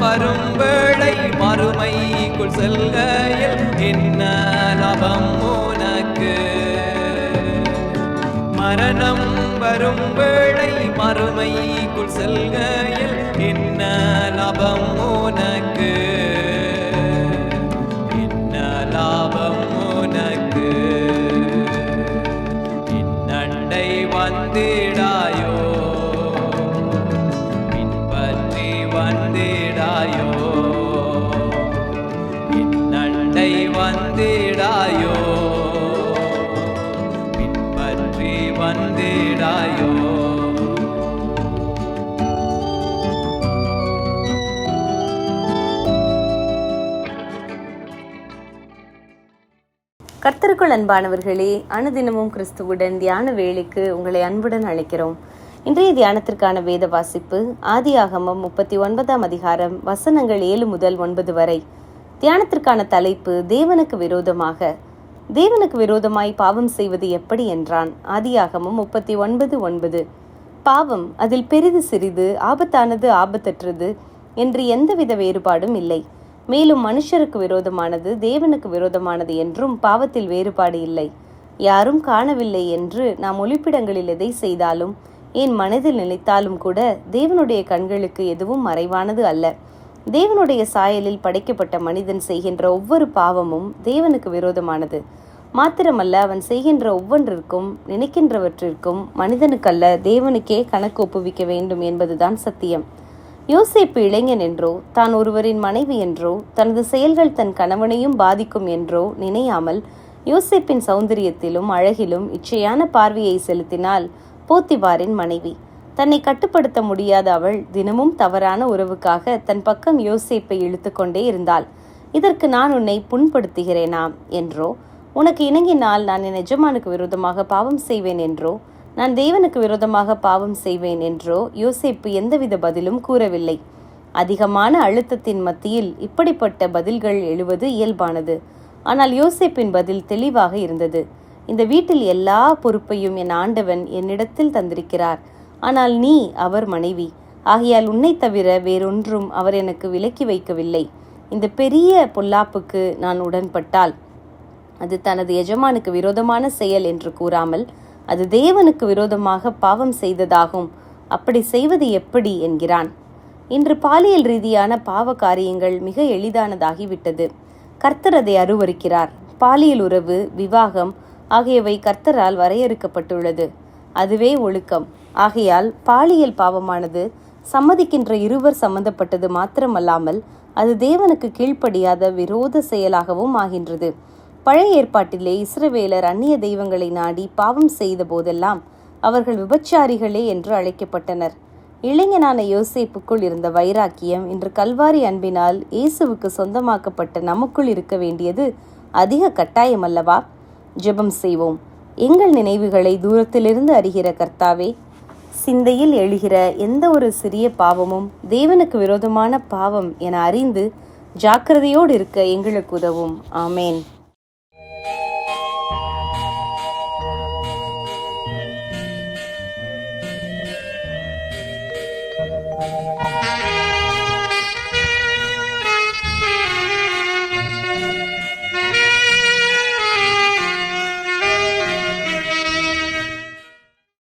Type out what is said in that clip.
வரும் வேளை மறுமைக்குள் செல்கையில் என்ன லாபம் உனக்கு? மரணம் வரும் வேளை மறுமைக்குள் செல்கையில் என்ன லாபம் உனக்கு? என்ன லாபம் உனக்கு? இன்னண்டை வந்திடாயோ, பின்பற்றி வந்திடாயோ, இன்னண்டை வந்திடாயோ, பின்பற்றி வந்திடாயோ. கர்த்தருக்குள் அன்பானவர்களே, அனுதினமும் கிறிஸ்துவுடன் தியான வேளைக்கு உங்களை அன்புடன் அழைக்கிறோம். இன்றைய தியானத்திற்கான வேத வாசிப்பு ஆதியாகமம் 39ஆம் அதிகாரம் வசனங்கள் 7 முதல் 9 வரை. தியானத்திற்கான தலைப்பு தேவனுக்கு விரோதமாக. தேவனுக்கு விரோதமாய் பாவம் செய்வது எப்படி என்றான். ஆதியாகமம் 39:9. பாவம் அதில் பெரிது சிறிது, ஆபத்தானது ஆபத்தற்றது என்று எந்தவித வேறுபாடும் இல்லை. மேலும் மனுஷருக்கு விரோதமானது தேவனுக்கு விரோதமானது என்றும் பாவத்தில் வேறுபாடு இல்லை. யாரும் காணவில்லை என்று நாம் ஒளிப்பிடங்களில் எதை செய்தாலும் ஏன் மனதில் நினைத்தாலும் கூட தேவனுடைய கண்களுக்கு எதுவும் மறைவானது அல்ல. தேவனுடைய சாயலில் படைக்கப்பட்ட மனிதன் செய்கின்ற ஒவ்வொரு பாவமும் தேவனுக்கு விரோதமானது. மாத்திரமல்ல, அவன் செய்கின்ற ஒவ்வொன்றிற்கும் நினைக்கின்றவற்றிற்கும் மனிதனுக்கல்ல தேவனுக்கே கணக்கு ஒப்புவிக்க வேண்டும் என்பதுதான் சத்தியம். யோசேப்பு இளைஞன் என்றோ, தான் ஒருவரின் மனைவி என்றோ, தனது செயல்கள் தன் கணவனையும் பாதிக்கும் என்றோ நினையாமல் யோசேப்பின் சௌந்தரியத்திலும் அழகிலும் இச்சையான பார்வையை செலுத்தினாள் போத்திபாரின் மனைவி. தன்னை கட்டுப்படுத்த முடியாத அவள் தினமும் தவறான உறவுக்காக தன் பக்கம் யோசேப்பை இழுத்து கொண்டே இருந்தாள். இதற்கு நான் உன்னை புண்படுத்துகிறேனா என்றோ, உனக்கு இணங்கினால் நான் என் எஜமானுக்கு விரோதமாக பாவம் செய்வேன் என்றோ, நான் தேவனுக்கு விரோதமாக பாவம் செய்வேன் என்றோ யோசேப்பு எந்தவித பதிலும் கூறவில்லை. அதிகமான அழுத்தத்தின் மத்தியில் இப்படிப்பட்ட பதில்கள் எழுவது இயல்பானது. ஆனால் யோசேப்பின் பதில் தெளிவாக இருந்தது. இந்த வீட்டில் எல்லா பொறுப்பையும் என் ஆண்டவன் என்னிடத்தில் தந்திருக்கிறார். ஆனால் நீ அவர் மனைவி. ஆகையால் உன்னை தவிர வேறொன்றும் அவர் எனக்கு விலக்கி வைக்கவில்லை. இந்த பெரிய பொல்லாப்புக்கு நான் உடன்பட்டால் அது தனது எஜமானுக்கு விரோதமான செயல் என்று கூறாமல் அது தேவனுக்கு விரோதமாக பாவம் செய்ததாகும். அப்படி செய்வது எப்படி என்கிறான். இன்று பாலியல் ரீதியான பாவ காரியங்கள் மிக எளிதானதாகிவிட்டது. கர்த்தர் அதை அருவருக்கிறார். பாலியல் உறவு, விவாகம் ஆகியவை கர்த்தரால் வரையறுக்கப்பட்டுள்ளது. அதுவே ஒழுக்கம். ஆகையால் பாலியல் பாவமானது சம்மதிக்கின்ற இருவர் சம்பந்தப்பட்டது மாத்திரமல்லாமல் அது தேவனுக்கு கீழ்ப்படியாத விரோத செயலாகவும் ஆகின்றது. பழைய ஏற்பாட்டிலே இஸ்ரவேலர் அந்நிய தெய்வங்களை நாடி பாவம் செய்த போதெல்லாம் அவர்கள் விபச்சாரிகளே என்று அழைக்கப்பட்டனர். இளைஞனான யோசேப்புக்குள் இருந்த வைராக்கியம் இன்று கல்வாரி அன்பினால் இயேசுவுக்கு சொந்தமாக்கப்பட்ட நமக்குள் இருக்க வேண்டியது அதிக கட்டாயம் அல்லவா? ஜெபம் செய்வோம். எங்கள் நினைவுகளை தூரத்திலிருந்து அறிகிற கர்த்தாவே, சிந்தையில் எழுகிற எந்த ஒரு சிறிய பாவமும் தேவனுக்கு விரோதமான பாவம் என அறிந்து ஜாக்கிரதையோடு இருக்க எங்களுக்கு உதவும். ஆமேன்.